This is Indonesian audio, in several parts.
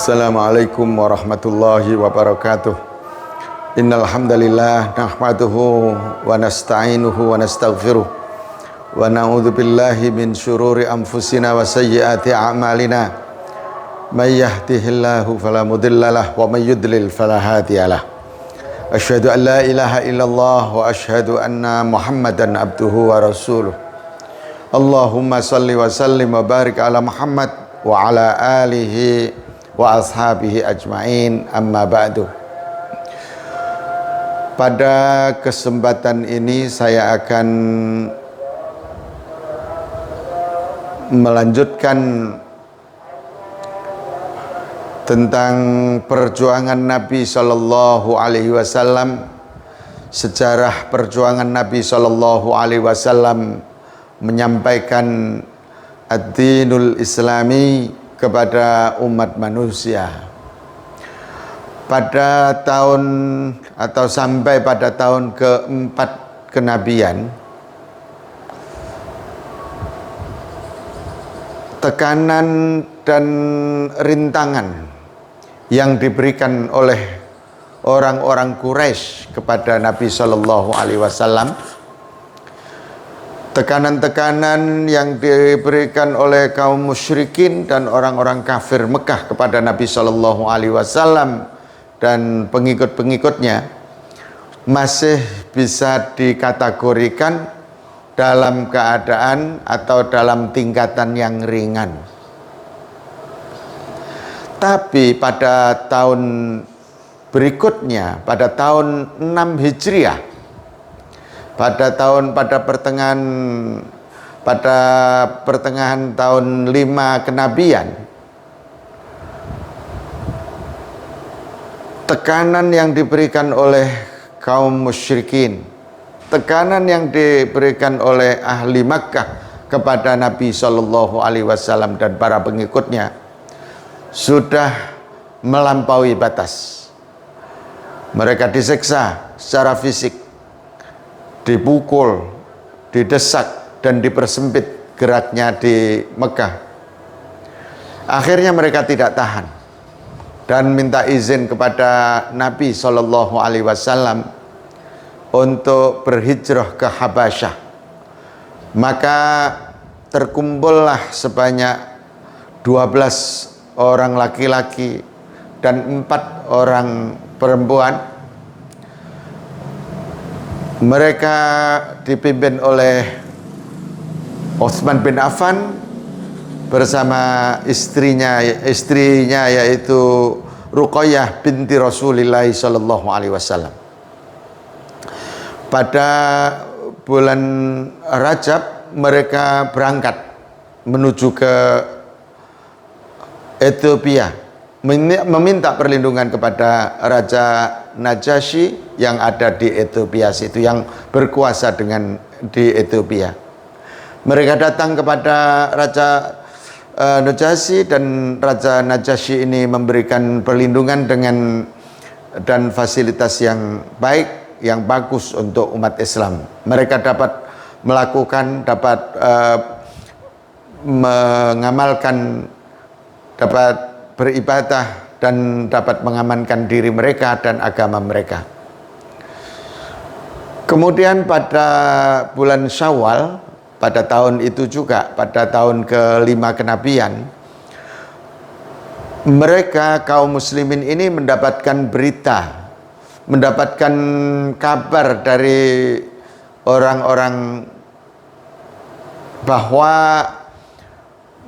Assalamualaikum warahmatullahi wabarakatuh. Innal hamdalillah nahmaduhu wa nasta'inuhu wa nastaghfiruh wa na'udzu billahi min syururi anfusina wa sayyiati a'malina. May yahdihillahu fala mudhillalah wa may yudlil fala hadiyalah. Asyhadu an la ilaha illallah wa asyhadu anna Muhammadan abduhu wa rasuluh. Allahumma salli wa sallim wa barik ala Muhammad wa ala alihi wa ashabihi ajma'in, amma ba'du. Pada kesempatan ini saya akan melanjutkan tentang perjuangan Nabi Sallallahu Alaihi Wasallam, sejarah perjuangan Nabi Sallallahu Alaihi Wasallam menyampaikan ad-dinul islami kepada umat manusia. Pada tahun atau sampai pada tahun keempat kenabian, tekanan dan rintangan yang diberikan oleh orang-orang Quraisy kepada Nabi Shallallahu Alaihi Wasallam, tekanan-tekanan yang diberikan oleh kaum musyrikin dan orang-orang kafir Mekah kepada Nabi Shallallahu Alaihi Wasallam dan pengikut-pengikutnya masih bisa dikategorikan dalam keadaan atau dalam tingkatan yang ringan. Tapi pada tahun berikutnya, pada tahun 6 Hijriah, pada pertengahan tahun 5 kenabian, tekanan yang diberikan oleh kaum musyrikin, tekanan yang diberikan oleh ahli Makkah kepada Nabi Shallallahu Alaihi Wasallam dan para pengikutnya sudah melampaui batas. Mereka disiksa secara fisik, dipukul, didesak, dan dipersempit geraknya di Mekah. Akhirnya mereka tidak tahan dan minta izin kepada Nabi Shallallahu Alaihi Wasallam untuk berhijrah ke Habasyah. Maka terkumpullah sebanyak 12 orang laki-laki dan 4 orang perempuan. Mereka dipimpin oleh Utsman bin Affan bersama istrinya yaitu Ruqayyah binti Rasulillah sallallahu alaihi wasallam. Pada bulan Rajab mereka berangkat menuju ke Ethiopia, meminta perlindungan kepada Raja Najasyi yang ada di Ethiopia situ, yang berkuasa di Ethiopia. Mereka datang kepada Raja Najasyi dan Raja Najasyi ini memberikan perlindungan dan fasilitas yang baik, yang bagus untuk umat Islam. Mereka dapat mengamalkan, dapat beribadah dan dapat mengamankan diri mereka dan agama mereka. Kemudian pada bulan Syawal, pada tahun itu juga, pada tahun ke-5 kenabian, mereka kaum muslimin ini mendapatkan berita, mendapatkan kabar dari orang-orang bahwa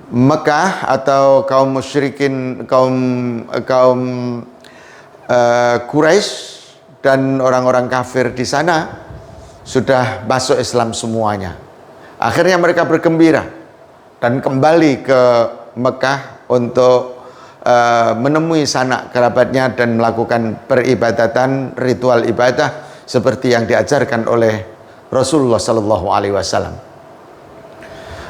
Mekah atau kaum musyrikin, kaum Quraisy dan orang-orang kafir di sana sudah masuk Islam semuanya. Akhirnya mereka bergembira dan kembali ke Mekah untuk menemui sanak kerabatnya dan melakukan peribadatan, ritual ibadah seperti yang diajarkan oleh Rasulullah Sallallahu Alaihi Wasallam.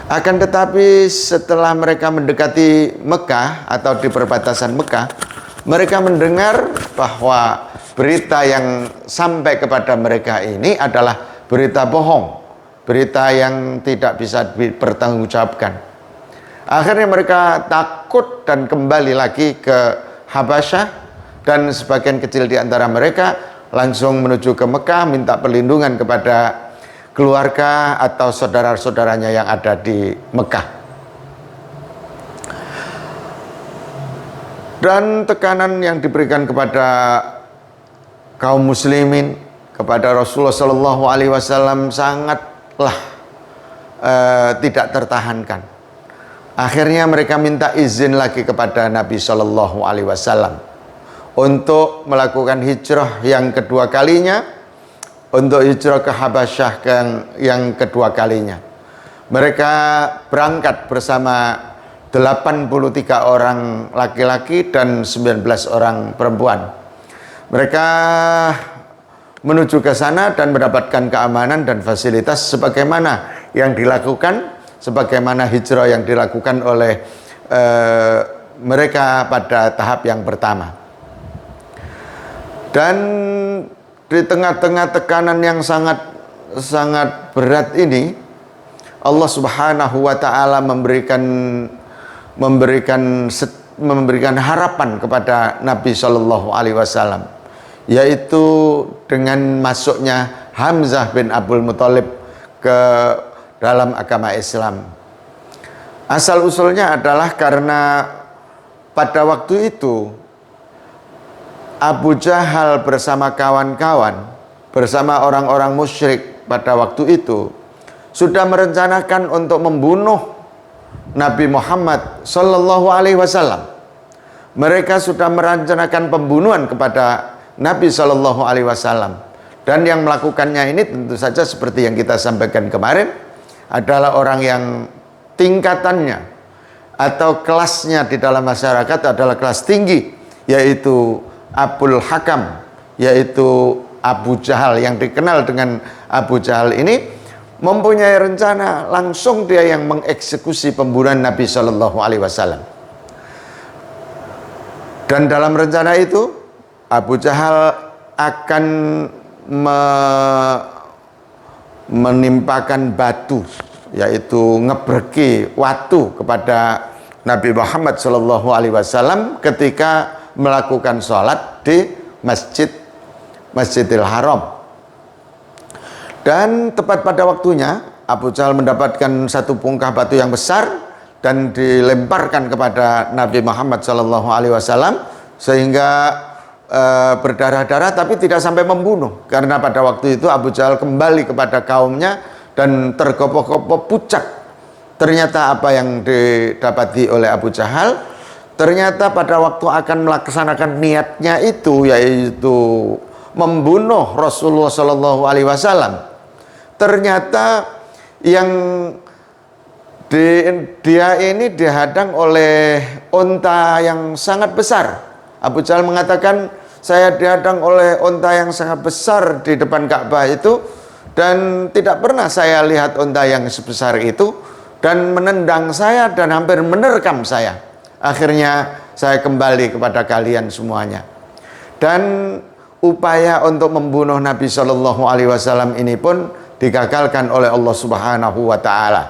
Akan tetapi setelah mereka mendekati Mekah atau di perbatasan Mekah, mereka mendengar bahwa berita yang sampai kepada mereka ini adalah berita bohong, berita yang tidak bisa dipertanggungjawabkan. Akhirnya mereka takut dan kembali lagi ke Habasyah, dan sebagian kecil di antara mereka langsung menuju ke Mekah minta perlindungan kepada keluarga atau saudara-saudaranya yang ada di Mekah. Dan tekanan yang diberikan kepada kaum muslimin, kepada Rasulullah Shallallahu Alaihi Wasallam sangatlah tidak tertahankan. Akhirnya mereka minta izin lagi kepada Nabi Shallallahu Alaihi Wasallam untuk melakukan hijrah yang kedua kalinya, untuk hijrah ke Habasyah yang kedua kalinya. Mereka berangkat bersama 83 orang laki-laki dan 19 orang perempuan. Mereka menuju ke sana dan mendapatkan keamanan dan fasilitas sebagaimana yang dilakukan, sebagaimana hijrah yang dilakukan oleh mereka pada tahap yang pertama. Dan di tengah-tengah tekanan yang sangat berat ini, Allah Subhanahu wa taala memberikan harapan kepada Nabi Shallallahu Alaihi Wasallam, yaitu dengan masuknya Hamzah bin Abdul Muthalib ke dalam agama Islam. Asal usulnya adalah karena pada waktu itu Abu Jahal bersama kawan-kawan, bersama orang-orang musyrik pada waktu itu sudah merencanakan untuk membunuh Nabi Muhammad Sallallahu Alaihi Wasallam. Mereka sudah merencanakan pembunuhan kepada Nabi Sallallahu Alaihi Wasallam, dan yang melakukannya ini tentu saja seperti yang kita sampaikan kemarin adalah orang yang tingkatannya atau kelasnya di dalam masyarakat adalah kelas tinggi, yaitu Abul Hakam, yaitu Abu Jahal. Yang dikenal dengan Abu Jahal ini mempunyai rencana, langsung dia yang mengeksekusi pembunuhan Nabi Shallallahu Alaihi Wasallam. Dan dalam rencana itu Abu Jahal akan menimpakan batu, yaitu ngebreki watu kepada Nabi Muhammad Shallallahu Alaihi Wasallam ketika melakukan sholat di Masjidil Haram. Dan tepat pada waktunya Abu Jahal mendapatkan satu bongkah batu yang besar dan dilemparkan kepada Nabi Muhammad SAW, sehingga berdarah-darah, tapi tidak sampai membunuh, karena pada waktu itu Abu Jahal kembali kepada kaumnya dan tergopoh-gopoh pucat. Ternyata apa yang didapati oleh Abu Jahal, ternyata pada waktu akan melaksanakan niatnya itu, yaitu membunuh Rasulullah Shallallahu Alaihi Wasallam, ternyata yang dia ini dihadang oleh unta yang sangat besar. Abu Jahal mengatakan, saya dihadang oleh unta yang sangat besar di depan Ka'bah itu, dan tidak pernah saya lihat unta yang sebesar itu, dan menendang saya dan hampir menerkam saya. Akhirnya saya kembali kepada kalian semuanya. Dan upaya untuk membunuh Nabi Shallallahu Alaihi Wasallam ini pun digagalkan oleh Allah Subhanahu wa taala.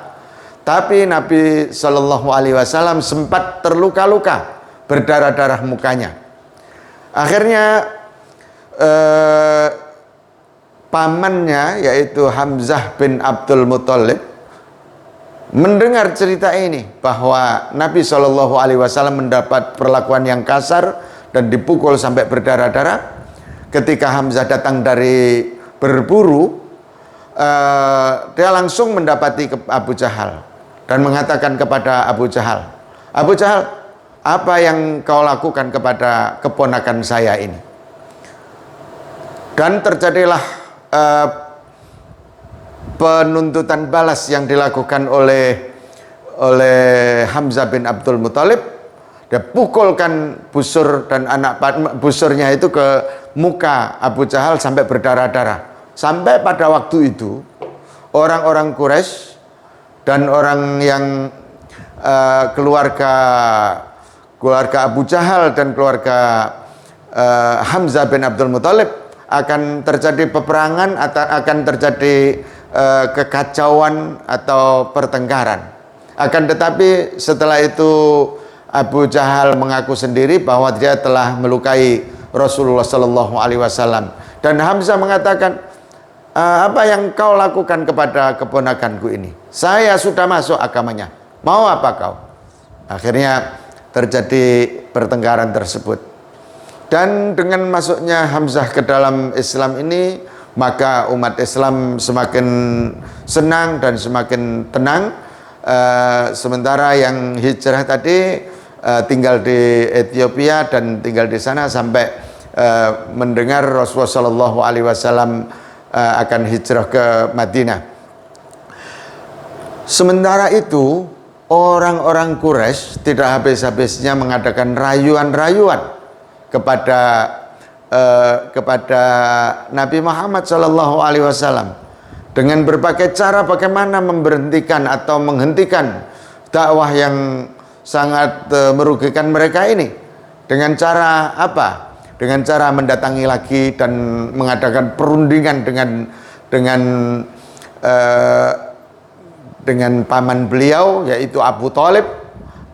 Tapi Nabi Shallallahu Alaihi Wasallam sempat terluka-luka, berdarah-darah mukanya. Akhirnya pamannya, yaitu Hamzah bin Abdul Muthalib, mendengar cerita ini bahwa Nabi Shallallahu Alaihi Wasallam mendapat perlakuan yang kasar dan dipukul sampai berdarah-darah. Ketika Hamzah datang dari berburu, dia langsung mendapati Abu Jahal dan mengatakan kepada Abu Jahal, Abu Jahal, apa yang kau lakukan kepada keponakan saya ini? Dan terjadilah penuntutan balas yang dilakukan oleh Hamzah bin Abdul Muthalib. Dia pukulkan busur dan anak busurnya itu ke muka Abu Jahal sampai berdarah-darah. Sampai pada waktu itu orang-orang Quraisy dan orang yang keluarga Abu Jahal dan keluarga Hamzah bin Abdul Muthalib akan terjadi peperangan, atau akan terjadi kekacauan atau pertengkaran. Akan tetapi setelah itu Abu Jahal mengaku sendiri bahwa dia telah melukai Rasulullah Sallallahu Alaihi Wasallam. Dan Hamzah mengatakan, apa yang kau lakukan kepada keponakanku ini? Saya sudah masuk agamanya. Mau apa kau? Akhirnya terjadi pertengkaran tersebut. Dan dengan masuknya Hamzah ke dalam Islam ini, maka umat Islam semakin senang dan semakin tenang. Sementara yang hijrah tadi tinggal di Ethiopia dan tinggal di sana sampai mendengar Rasulullah Shallallahu Alaihi Wasallam akan hijrah ke Madinah. Sementara itu orang-orang Quraisy tidak habis-habisnya mengadakan rayuan-rayuan kepada Nabi Muhammad Shallallahu Alaihi Wasallam dengan berbagai cara bagaimana memberhentikan atau menghentikan dakwah yang sangat merugikan mereka ini. Dengan cara apa? Dengan cara mendatangi lagi dan mengadakan perundingan dengan paman beliau, yaitu Abu Thalib.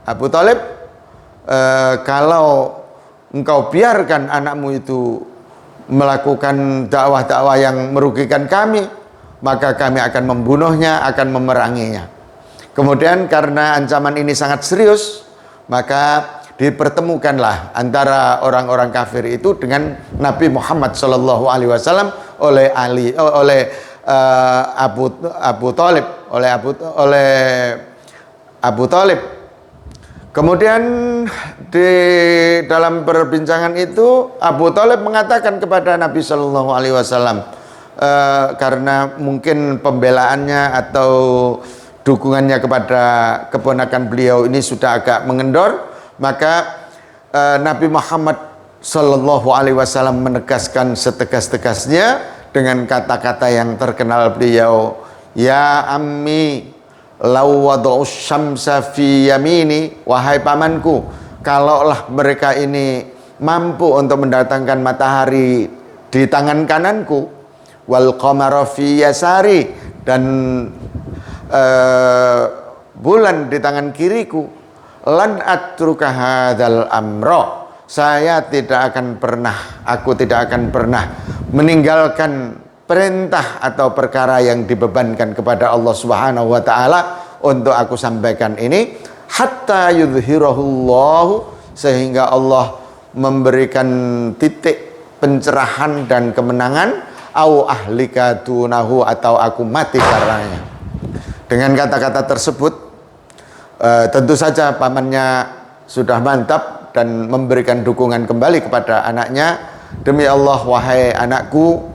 Abu Thalib, kalau engkau biarkan anakmu itu melakukan dakwah-dakwah yang merugikan kami, maka kami akan membunuhnya, akan memeranginya. Kemudian karena ancaman ini sangat serius, maka dipertemukanlah antara orang-orang kafir itu dengan Nabi Muhammad Shallallahu Alaihi Wasallam oleh Abu Thalib. Kemudian di dalam perbincangan itu Abu Thalib mengatakan kepada Nabi Shallallahu Alaihi Wasallam, karena mungkin pembelaannya atau dukungannya kepada keponakan beliau ini sudah agak mengendor, maka Nabi Muhammad Sallallahu Alaihi Wasallam menegaskan setegas-tegasnya dengan kata-kata yang terkenal beliau, ya ammi law wada'us syamsa fi yamini, wahai pamanku, kalaulah mereka ini mampu untuk mendatangkan matahari di tangan kananku, wal qamara fi yasari, dan bulan di tangan kiriku, lan atruka hadzal amra, aku tidak akan pernah meninggalkan perintah atau perkara yang dibebankan kepada Allah Subhanahu wa taala untuk aku sampaikan ini, hatta yudhhirahullahu, sehingga Allah memberikan titik pencerahan dan kemenangan, au ahlika dunahu, atau aku mati karenanya. Dengan kata-kata tersebut, tentu saja pamannya sudah mantap dan memberikan dukungan kembali kepada anaknya. Demi Allah, wahai anakku,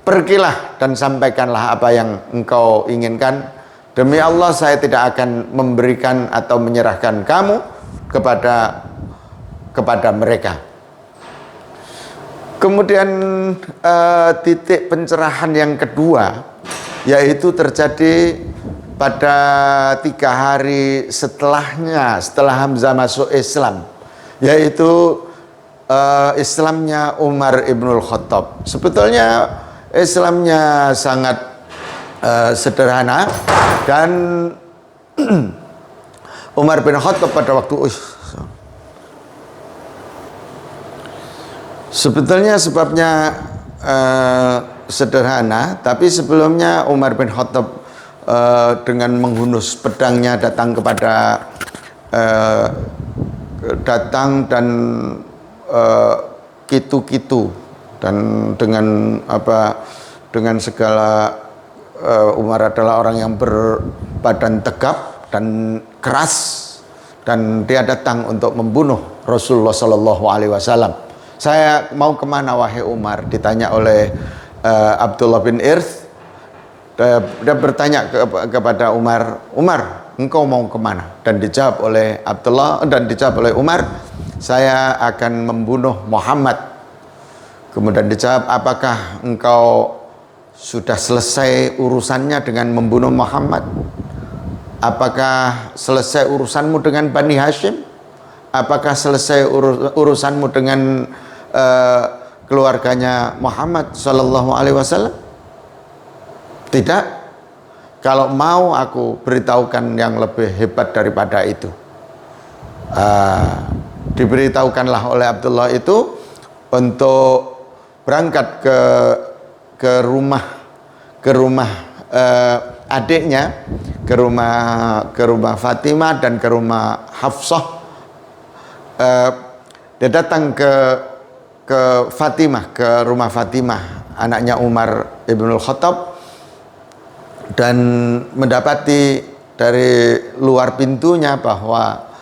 pergilah dan sampaikanlah apa yang engkau inginkan. Demi Allah, saya tidak akan memberikan atau menyerahkan kamu kepada mereka. Kemudian titik pencerahan yang kedua, yaitu terjadi pada 3 hari setelah Hamzah masuk Islam, yaitu Islamnya Umar ibnul Khattab. Sebetulnya Islamnya sangat sederhana, dan Umar bin Khattab pada waktu sebetulnya sebabnya sederhana, tapi sebelumnya Umar bin Khattab dengan menghunus pedangnya datang dan kitu-kitu, dan dengan segala Umar adalah orang yang berbadan tegap dan keras, dan dia datang untuk membunuh Rasulullah Shallallahu Alaihi Wasallam. Saya mau kemana wahai Umar? Ditanya oleh Abdullah bin Irth. Dia bertanya kepada Umar, Umar, engkau mau kemana? Dan dijawab oleh Umar, saya akan membunuh Muhammad. Kemudian dijawab, apakah engkau sudah selesai urusannya dengan membunuh Muhammad? Apakah selesai urusanmu dengan Bani Hashim? Apakah selesai urusanmu dengan keluarganya Muhammad Sallallahu Alaihi Wasallam? Tidak. Kalau mau aku beritahukan yang lebih hebat daripada itu. Diberitahukanlah oleh Abdullah itu untuk berangkat ke rumah adiknya, ke rumah Fatimah dan ke rumah Hafsah. Dia datang ke Fatimah, ke rumah Fatimah, anaknya Umar ibnul Khattab, dan mendapati dari luar pintunya bahwa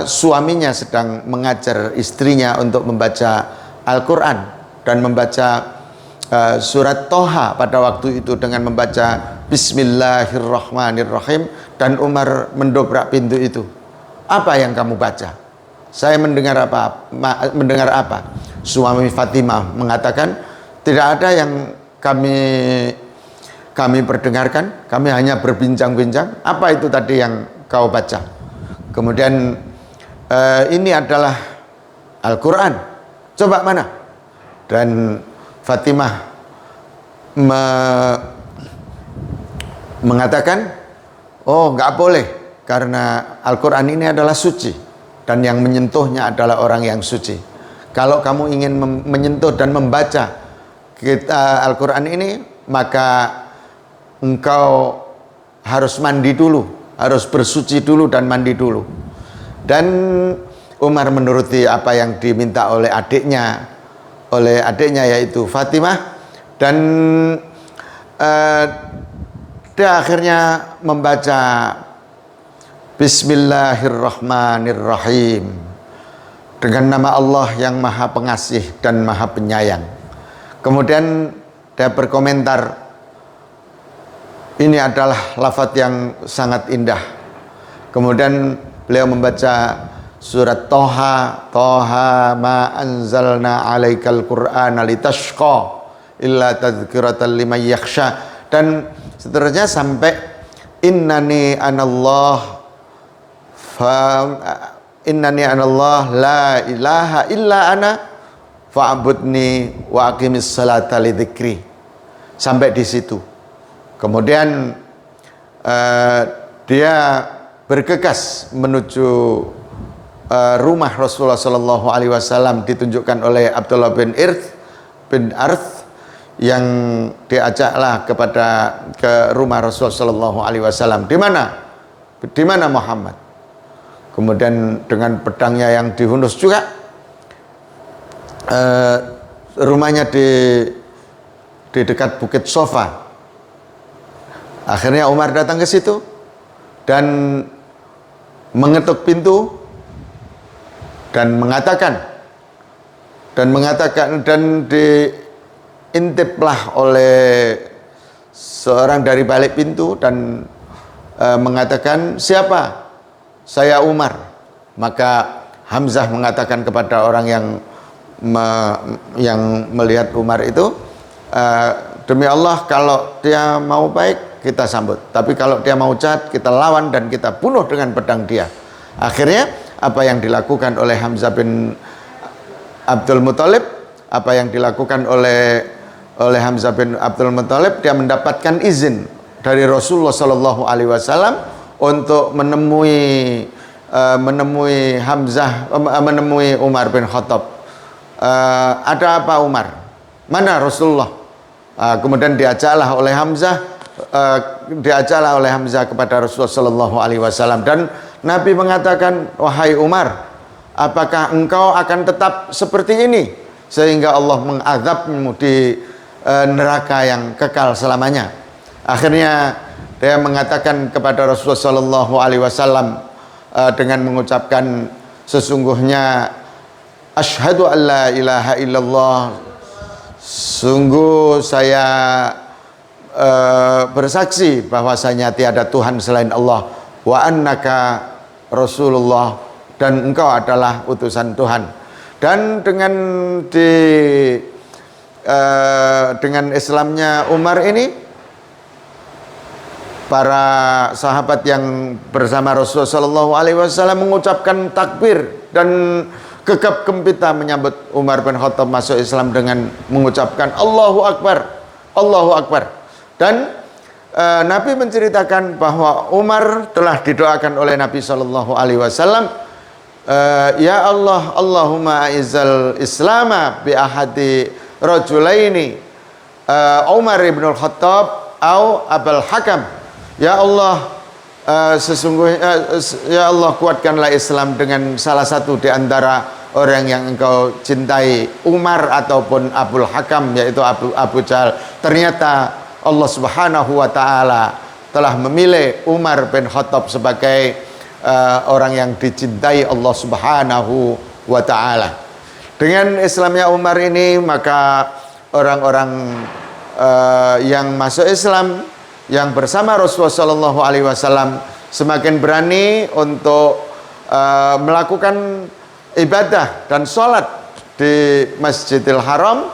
suaminya sedang mengajar istrinya untuk membaca Al-Quran dan membaca surat Toha pada waktu itu dengan membaca Bismillahirrahmanirrahim, dan Umar mendobrak pintu itu. Apa yang kamu baca? Saya mendengar apa? Suami Fatimah mengatakan, tidak ada yang kami perdengarkan, kami hanya berbincang-bincang. Apa itu tadi yang kau baca? Kemudian ini adalah Al-Quran. Coba mana? Dan Fatimah mengatakan, oh nggak boleh, karena Al-Quran ini adalah suci dan yang menyentuhnya adalah orang yang suci. Kalau kamu ingin menyentuh dan membaca Al-Quran ini, maka engkau harus mandi dulu, harus bersuci dulu dan mandi dulu. Dan Umar menuruti apa yang diminta oleh adiknya yaitu Fatimah, dan dia akhirnya membaca Bismillahirrahmanirrahim dengan nama Allah yang Maha Pengasih dan Maha Penyayang. Kemudian dia berkomentar, ini adalah lafaz yang sangat indah. Kemudian beliau membaca surat Toha, Toha ma anzalna alaikal qur'ana litashqa illa tadhkiratan liman yakhsha, dan seterusnya sampai innani anallah la ilaha illa ana fa'budni wa aqimis salata lidzikri, sampai di situ. Kemudian dia bergegas menuju rumah Rasulullah Shallallahu Alaihi Wasallam, ditunjukkan oleh Abdullah bin Arth yang diajaklah ke rumah Rasulullah Shallallahu Alaihi Wasallam. Di mana Muhammad? Kemudian dengan pedangnya yang dihunus juga, rumahnya di dekat Bukit Sofa. Akhirnya Umar datang ke situ dan mengetuk pintu dan mengatakan dan diintiplah oleh seorang dari balik pintu dan mengatakan, siapa? Saya Umar. Maka Hamzah mengatakan kepada orang yang melihat Umar itu, demi Allah, kalau dia mau baik kita sambut, tapi kalau dia mau jahat kita lawan dan kita bunuh dengan pedang dia. Akhirnya apa yang dilakukan oleh Hamzah bin Abdul Muthalib, apa yang dilakukan oleh Hamzah bin Abdul Muthalib, dia mendapatkan izin dari Rasulullah Shallallahu Alaihi Wasallam untuk menemui Umar bin Khattab. Ada apa Umar? Mana Rasulullah? Kemudian diajaklah oleh Hamzah kepada Rasulullah Shallallahu Alaihi Wasallam, dan Nabi mengatakan, wahai Umar, apakah engkau akan tetap seperti ini sehingga Allah mengazabmu di neraka yang kekal selamanya? Akhirnya dia mengatakan kepada Rasulullah Shallallahu Alaihi Wasallam dengan mengucapkan, sesungguhnya asyhadu an la ilaha illallah, sungguh saya bersaksi bahwasanya tiada Tuhan selain Allah, wa annaka Rasulullah, dan engkau adalah utusan Tuhan. Dan dengan Islamnya Umar ini, para sahabat yang bersama Rasulullah Shallallahu Alaihi Wasallam mengucapkan takbir dan gegap gempita menyambut Umar bin Khattab masuk Islam dengan mengucapkan Allahu Akbar, Allahu Akbar. Dan Nabi menceritakan bahwa Umar telah didoakan oleh Nabi Shallallahu Alaihi Wasallam, ya Allah, Allahumma a'izzal Islama bi ahadi rajulaini, Umar ibn al-Khattab au Abul Hakam. Ya Allah, sesungguhnya ya Allah, kuatkanlah Islam dengan salah satu di antara orang yang engkau cintai, Umar ataupun Abul Hakam, yaitu Abu Jahal. Ternyata Allah Subhanahu wa taala telah memilih Umar bin Khattab sebagai orang yang dicintai Allah Subhanahu wa taala. Dengan Islamnya Umar ini, maka orang-orang yang masuk Islam yang bersama Rasulullah Shallallahu Alaihi Wasallam semakin berani untuk melakukan ibadah dan sholat di Masjidil Haram,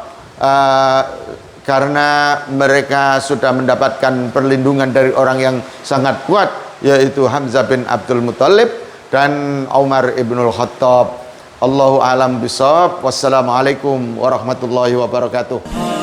karena mereka sudah mendapatkan perlindungan dari orang yang sangat kuat, yaitu Hamzah bin Abdul Muthalib dan Umar ibnul Khattab. Allahu a'lam bishawab. Wassalamualaikum warahmatullahi wabarakatuh.